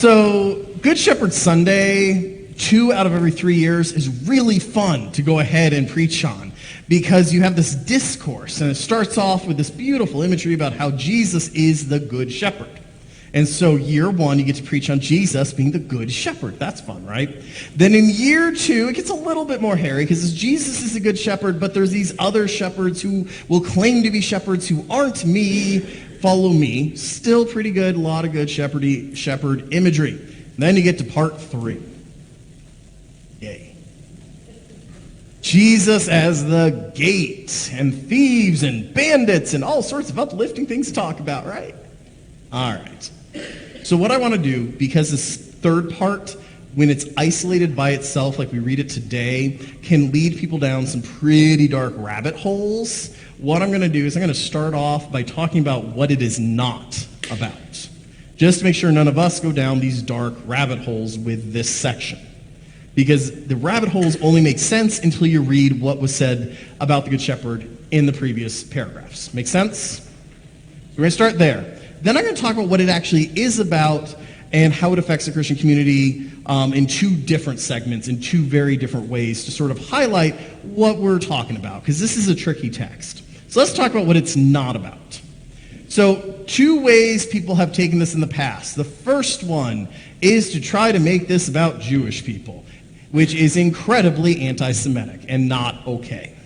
So, Good Shepherd Sunday, 2 out of every 3 years, is really fun to go ahead and preach on because you have this discourse, and it starts off with this beautiful imagery about how Jesus is the Good Shepherd. And so year 1, you get to preach on Jesus being the Good Shepherd. That's fun, right? Then in year 2, it gets a little bit more hairy because Jesus is the Good Shepherd, but there's these other shepherds who will claim to be shepherds who aren't me. Follow me. Still pretty good. A lot of good shepherd imagery. And then you get to part 3. Yay. Jesus as the gate, and thieves and bandits and all sorts of uplifting things to talk about, right? All right. So what I want to do, because this third part, when it's isolated by itself like we read it today, can lead people down some pretty dark rabbit holes. What I'm going to do is I'm going to start off by talking about what it is not about, just to make sure none of us go down these dark rabbit holes with this section. Because the rabbit holes only make sense until you read what was said about the Good Shepherd in the previous paragraphs. Make sense? We're going to start there. Then I'm going to talk about what it actually is about and how it affects the Christian community in 2 different segments, in 2 very different ways to sort of highlight what we're talking about, because this is a tricky text. So let's talk about what it's not about. So 2 ways people have taken this in the past. The first one is to try to make this about Jewish people, which is incredibly anti-Semitic and not okay.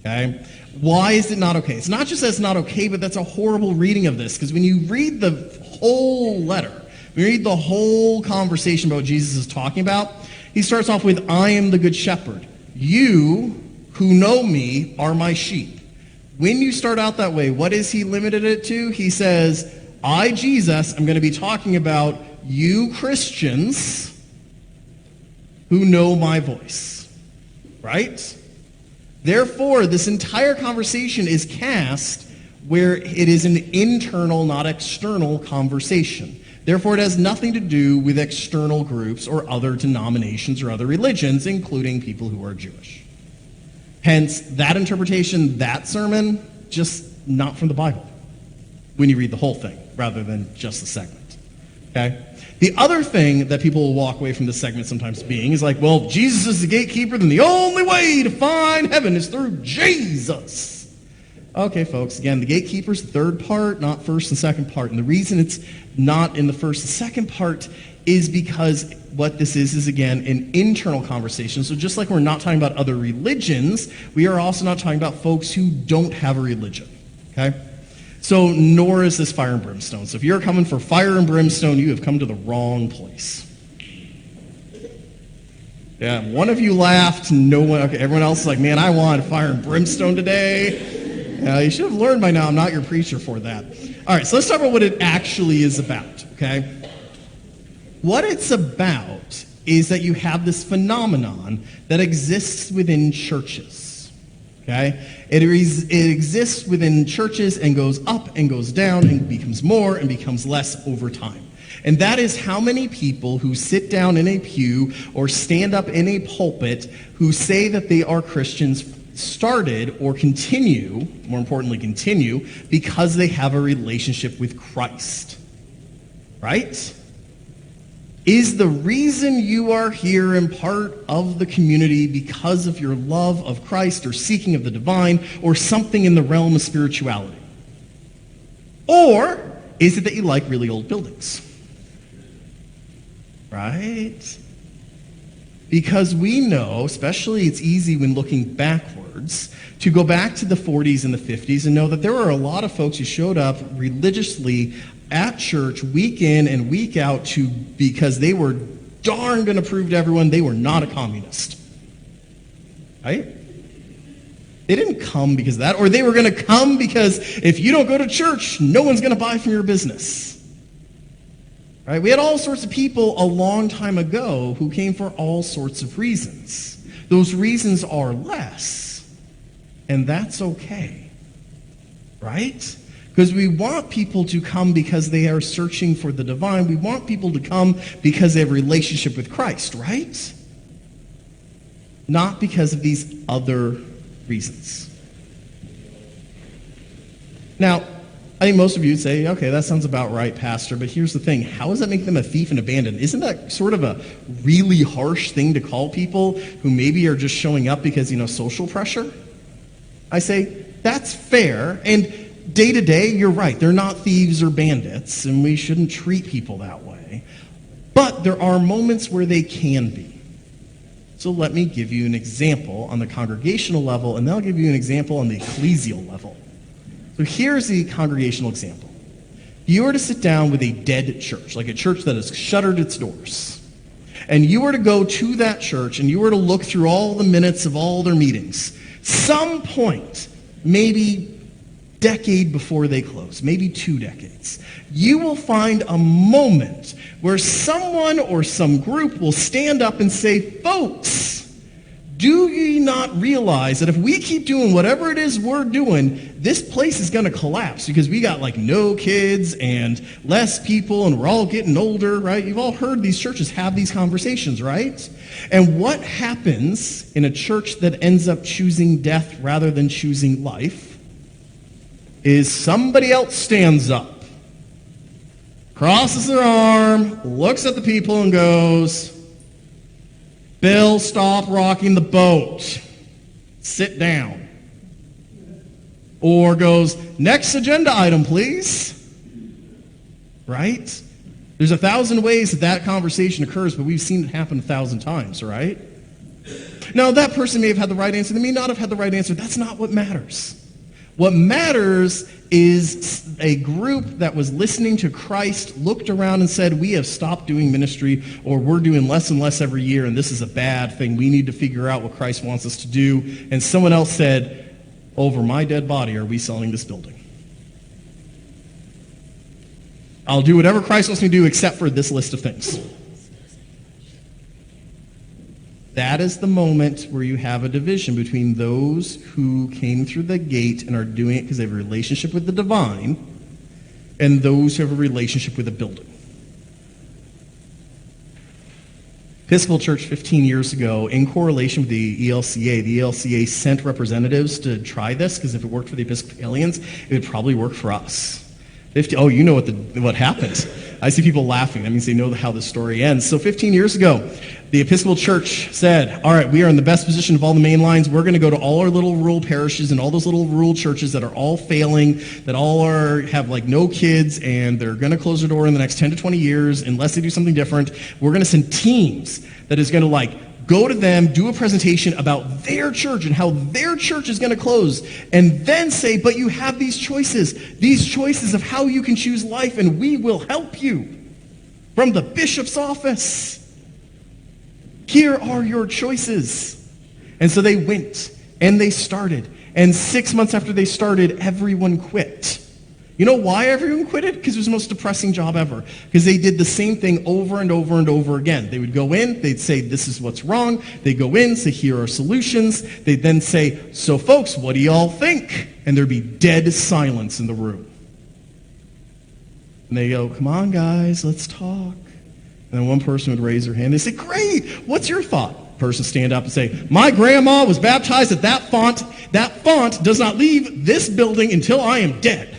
Okay? Why is it not okay? It's not just that it's not okay, but that's a horrible reading of this, because when you read the whole letter, when you read the whole conversation about what Jesus is talking about, he starts off with, I am the good shepherd. You who know me are my sheep. When you start out that way, what is he limited it to? He says, I, Jesus, am going to be talking about you Christians who know my voice. Right? Therefore, this entire conversation is cast where it is an internal, not external conversation. Therefore, it has nothing to do with external groups or other denominations or other religions, including people who are Jewish. Hence, that interpretation, that sermon, just not from the Bible when you read the whole thing rather than just the segment. Okay? The other thing that people will walk away from this segment sometimes being is like, well, Jesus is the gatekeeper, then the only way to find heaven is through Jesus. Okay, folks, again, the gatekeeper's the third part, not first and second part. And the reason it's not in the first and second part is because what this is again, an internal conversation. So just like we're not talking about other religions, we are also not talking about folks who don't have a religion. Okay? So nor is this fire and brimstone. So if you're coming for fire and brimstone, you have come to the wrong place. Yeah, one of you laughed, no one, okay, everyone else is like, man, I want fire and brimstone today. You should have learned by now I'm not your preacher for that. All right, so let's talk about what it actually is about, okay? What it's about is that you have this phenomenon that exists within churches, okay? It exists within churches and goes up and goes down and becomes more and becomes less over time. And that is how many people who sit down in a pew or stand up in a pulpit who say that they are Christians started or continue, more importantly continue, because they have a relationship with Christ. Right? Is the reason you are here and part of the community because of your love of Christ or seeking of the divine or something in the realm of spirituality? Or is it that you like really old buildings? Right? Because we know, especially it's easy when looking backwards, to go back to the 40s and the 50s and know that there were a lot of folks who showed up religiously at church week in and week out because they were darn going to prove to everyone they were not a communist. Right? They didn't come because of that, or they were going to come because if you don't go to church, no one's going to buy from your business. Right? We had all sorts of people a long time ago who came for all sorts of reasons. Those reasons are less, and that's okay. Right? Because we want people to come because they are searching for the divine. We want people to come because they have a relationship with Christ, right? Not because of these other reasons. Now, I think most of you would say, okay, that sounds about right, Pastor, but here's the thing. How does that make them a thief and a bandit? Isn't that sort of a really harsh thing to call people who maybe are just showing up because, social pressure? I say, that's fair, and day to day, you're right. They're not thieves or bandits, and we shouldn't treat people that way. But there are moments where they can be. So let me give you an example on the congregational level, and then I'll give you an example on the ecclesial level. So here's the congregational example. If you were to sit down with a dead church, like a church that has shuttered its doors, and you were to go to that church and you were to look through all the minutes of all their meetings, some point, maybe decade before they close, maybe 2 decades, you will find a moment where someone or some group will stand up and say, folks, do ye not realize that if we keep doing whatever it is we're doing, this place is going to collapse because we got no kids and less people and we're all getting older, right? You've all heard these churches have these conversations, right? And what happens in a church that ends up choosing death rather than choosing life is somebody else stands up, crosses their arm, looks at the people and goes, Bill, stop rocking the boat. Sit down. Or goes, next agenda item, please. Right? There's 1,000 ways that conversation occurs, but we've seen it happen 1,000 times, right? Now, that person may have had the right answer. They may not have had the right answer. That's not what matters. What matters is a group that was listening to Christ looked around and said, we have stopped doing ministry, or we're doing less and less every year, and this is a bad thing. We need to figure out what Christ wants us to do. And someone else said, over my dead body are we selling this building. I'll do whatever Christ wants me to do except for this list of things. That is the moment where you have a division between those who came through the gate and are doing it because they have a relationship with the divine and those who have a relationship with a building. Episcopal Church 15 years ago, in correlation with the ELCA sent representatives to try this because if it worked for the Episcopalians, it would probably work for us. You know what happened. I see people laughing. That means they know how the story ends. So 15 years ago, the Episcopal Church said, all right, we are in the best position of all the main lines. We're going to go to all our little rural parishes and all those little rural churches that are all failing, that all have no kids, and they're going to close their door in the next 10 to 20 years unless they do something different. We're going to send teams that is going to go to them, do a presentation about their church and how their church is going to close, and then say, but you have these choices of how you can choose life, and we will help you from the bishop's office. Here are your choices. And so they went, and they started, and 6 months after they started, everyone quit. You know why everyone quit it? Because it was the most depressing job ever. Because they did the same thing over and over and over again. They would go in, they'd say, this is what's wrong. They'd go in, say, here are solutions. They'd then say, so folks, what do y'all think? And there'd be dead silence in the room. And they go, come on, guys, let's talk. And then one person would raise their hand. They say, great, what's your thought? Person stand up and say, my grandma was baptized at that font. That font does not leave this building until I am dead.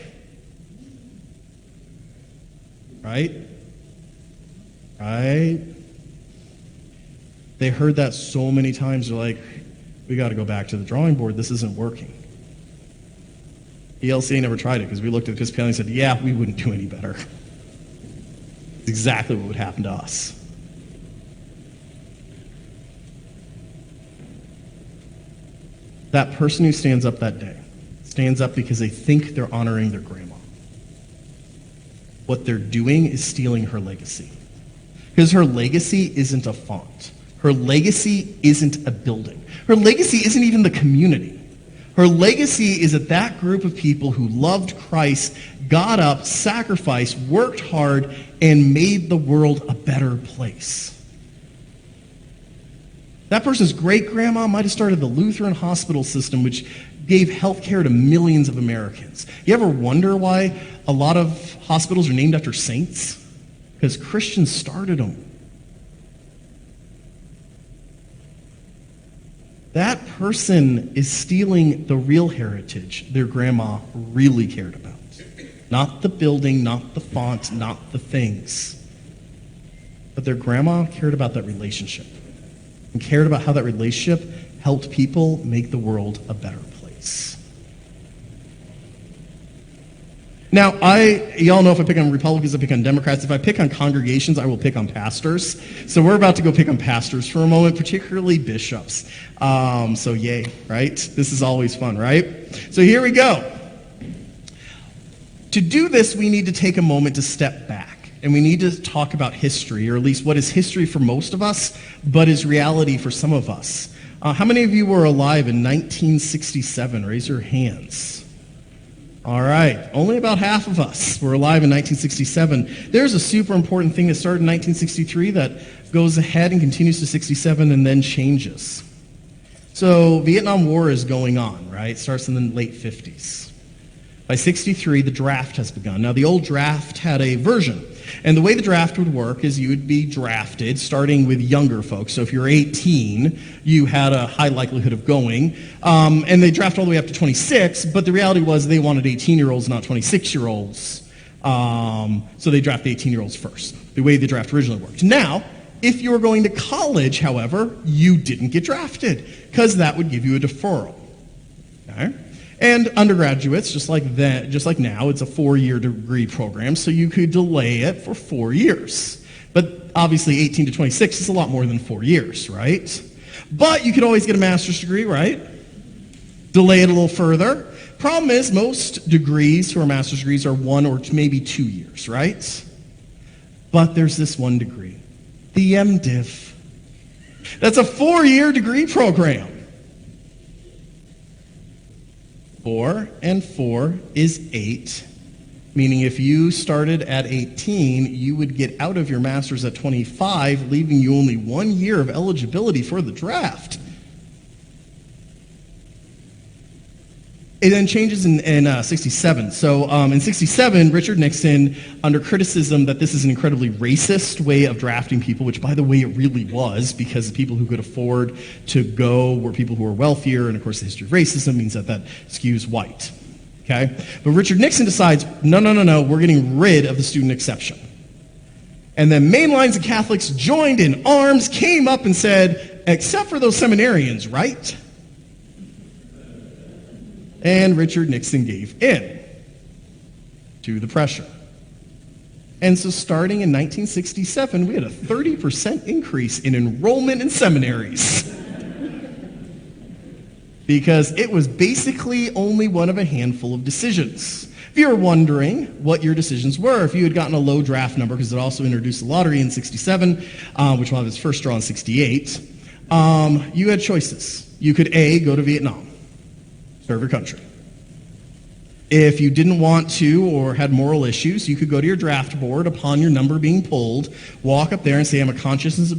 Right? They heard that so many times. They're like, we got to go back to the drawing board. This isn't working. ELCA never tried it because we looked at the Episcopalian and said, yeah, we wouldn't do any better. It's exactly what would happen to us. That person who stands up that day stands up because they think they're honoring their grandma. What they're doing is stealing her legacy. Because her legacy isn't a font. Her legacy isn't a building. Her legacy isn't even the community. Her legacy is that group of people who loved Christ, got up, sacrificed, worked hard, and made the world a better place. That person's great-grandma might have started the Lutheran hospital system, which gave health care to millions of Americans. You ever wonder why a lot of hospitals are named after saints? Because Christians started them. That person is stealing the real heritage their grandma really cared about. Not the building, not the font, not the things. But their grandma cared about that relationship and cared about how that relationship helped people make the world a better place. Now, y'all know if I pick on Republicans, I pick on Democrats. If I pick on congregations, I will pick on pastors. So we're about to go pick on pastors for a moment, particularly bishops. So yay, right? This is always fun, right? So here we go. To do this, we need to take a moment to step back, and we need to talk about history, or at least what is history for most of us, but is reality for some of us. How many of you were alive in 1967? Raise your hands. All right, only about half of us were alive in 1967. There's a super important thing that started in 1963 that goes ahead and continues to 67 and then changes. So Vietnam War is going on, right? It starts in the late 50s. By 63, the draft has begun. Now, the old draft had a version. And the way the draft would work is you would be drafted starting with younger folks. So if you're 18, you had a high likelihood of going. And they draft all the way up to 26, but the reality was they wanted 18-year-olds, not 26-year-olds. So they draft the 18-year-olds first, the way the draft originally worked. Now, if you were going to college, however, you didn't get drafted because that would give you a deferral. Okay? And undergraduates, just like now, it's a 4-year degree program, so you could delay it for 4 years. But obviously 18 to 26 is a lot more than 4 years, right? But you could always get a master's degree, right? Delay it a little further. Problem is, most degrees who are master's degrees are 1 or maybe 2 years, right? But there's this one degree, the MDiv. That's a 4-year degree program. 4 and 4 is 8, meaning if you started at 18, you would get out of your master's at 25, leaving you only 1 year of eligibility for the draft. It then changes in 67. So in 67, Richard Nixon, under criticism that this is an incredibly racist way of drafting people, which, by the way, it really was, because the people who could afford to go were people who were wealthier, and, of course, the history of racism means that skews white. Okay? But Richard Nixon decides, no, we're getting rid of the student exception. And then mainlines of Catholics joined in arms, came up and said, except for those seminarians, right? And Richard Nixon gave in to the pressure. And so starting in 1967, we had a 30% increase in enrollment in seminaries. Because it was basically only one of a handful of decisions. If you're wondering what your decisions were, if you had gotten a low draft number, because it also introduced the lottery in 67, which will have its first draw in 68, you had choices. You could A, go to Vietnam. Serve your country. If you didn't want to or had moral issues, you could go to your draft board upon your number being pulled, walk up there and say, I'm a conscientious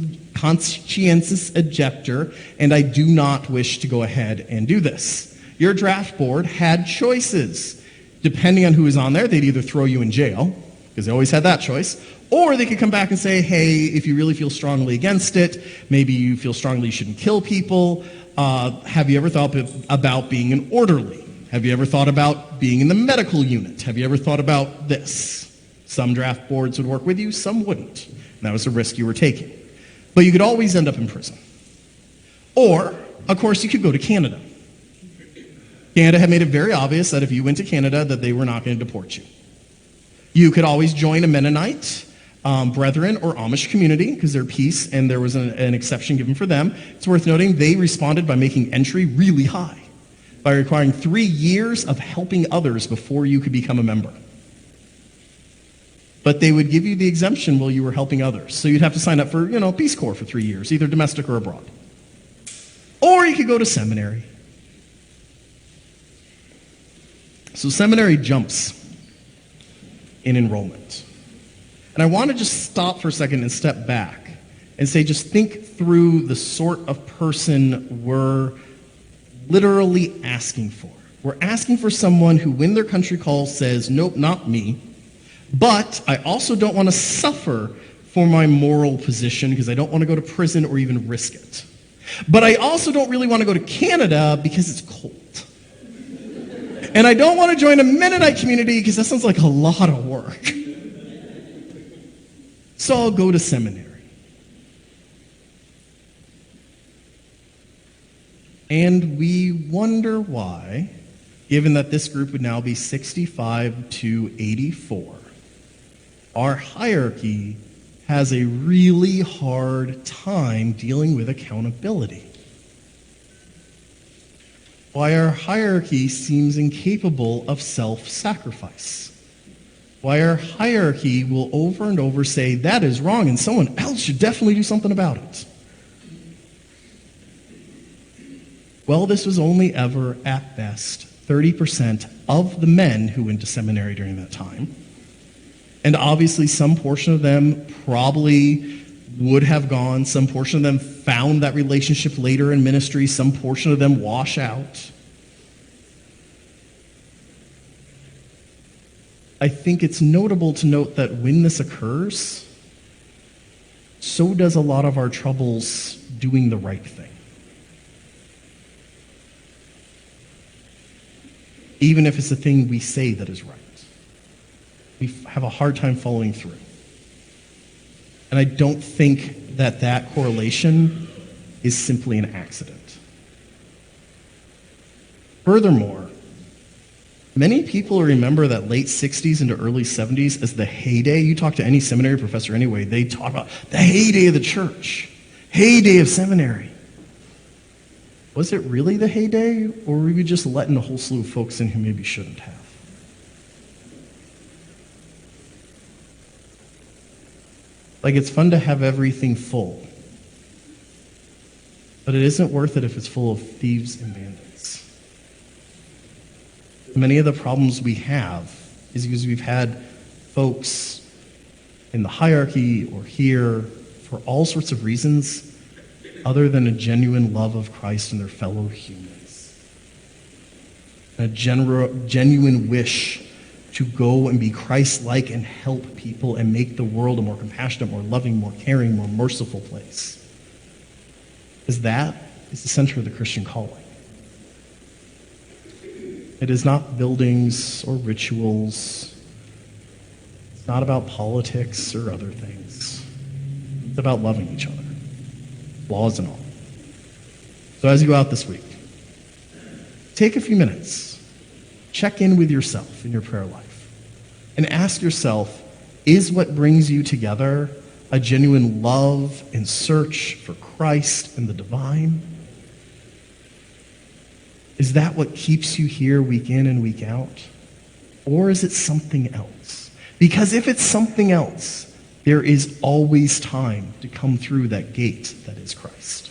objector, and I do not wish to go ahead and do this. Your draft board had choices. Depending on who was on there, they'd either throw you in jail, because they always had that choice, or they could come back and say, hey, if you really feel strongly against it, maybe you feel strongly you shouldn't kill people, have you ever thought about being an orderly? Have you ever thought about being in the medical unit? Have you ever thought about this? Some draft boards would work with you, some wouldn't. And that was a risk you were taking. But you could always end up in prison. Or, of course, you could go to Canada. Canada had made it very obvious that if you went to Canada, that they were not going to deport you. You could always join a Mennonite, Brethren, or Amish community, because they're peace, and there was an exception given for them. It's worth noting they responded by making entry really high, by requiring 3 years of helping others before you could become a member. But they would give you the exemption while you were helping others. So you'd have to sign up for, Peace Corps for 3 years, either domestic or abroad. Or you could go to seminary. So seminary jumps in enrollment. And I want to just stop for a second and step back and say, just think through the sort of person we're literally asking for. We're asking for someone who, when their country calls, says, nope, not me, but I also don't want to suffer for my moral position because I don't want to go to prison or even risk it. But I also don't really want to go to Canada because it's cold. And I don't want to join a Mennonite community because that sounds like a lot of work. So I'll go to seminary. And we wonder why, given that this group would now be 65 to 84, our hierarchy has a really hard time dealing with accountability. Why our hierarchy seems incapable of self-sacrifice. Why our hierarchy will over and over say, that is wrong, and someone else should definitely do something about it. Well, this was only ever, at best, 30% of the men who went to seminary during that time. And obviously, some portion of them probably would have gone. Some portion of them found that relationship later in ministry. Some portion of them wash out. I think it's notable to note that when this occurs, so does a lot of our troubles doing the right thing. Even if it's a thing we say that is right. We have a hard time following through. And I don't think that that correlation is simply an accident. Furthermore, many people remember that late 60s into early 70s as the heyday. You talk to any seminary professor anyway, they talk about the heyday of the church, heyday of seminary. Was it really the heyday, or were we just letting a whole slew of folks in who maybe shouldn't have? Like, it's fun to have everything full, but it isn't worth it if it's full of thieves and bandits. Many of the problems we have is because we've had folks in the hierarchy or here for all sorts of reasons other than a genuine love of Christ and their fellow humans. A genuine wish to go and be Christ-like and help people and make the world a more compassionate, more loving, more caring, more merciful place. Because that is the center of the Christian calling. It is not buildings or rituals. It's not about politics or other things. It's about loving each other, flaws and all. So as you go out this week, take a few minutes. Check in with yourself in your prayer life and ask yourself, is what brings you together a genuine love and search for Christ and the divine? Is that what keeps you here week in and week out? Or is it something else? Because if it's something else, there is always time to come through that gate that is Christ.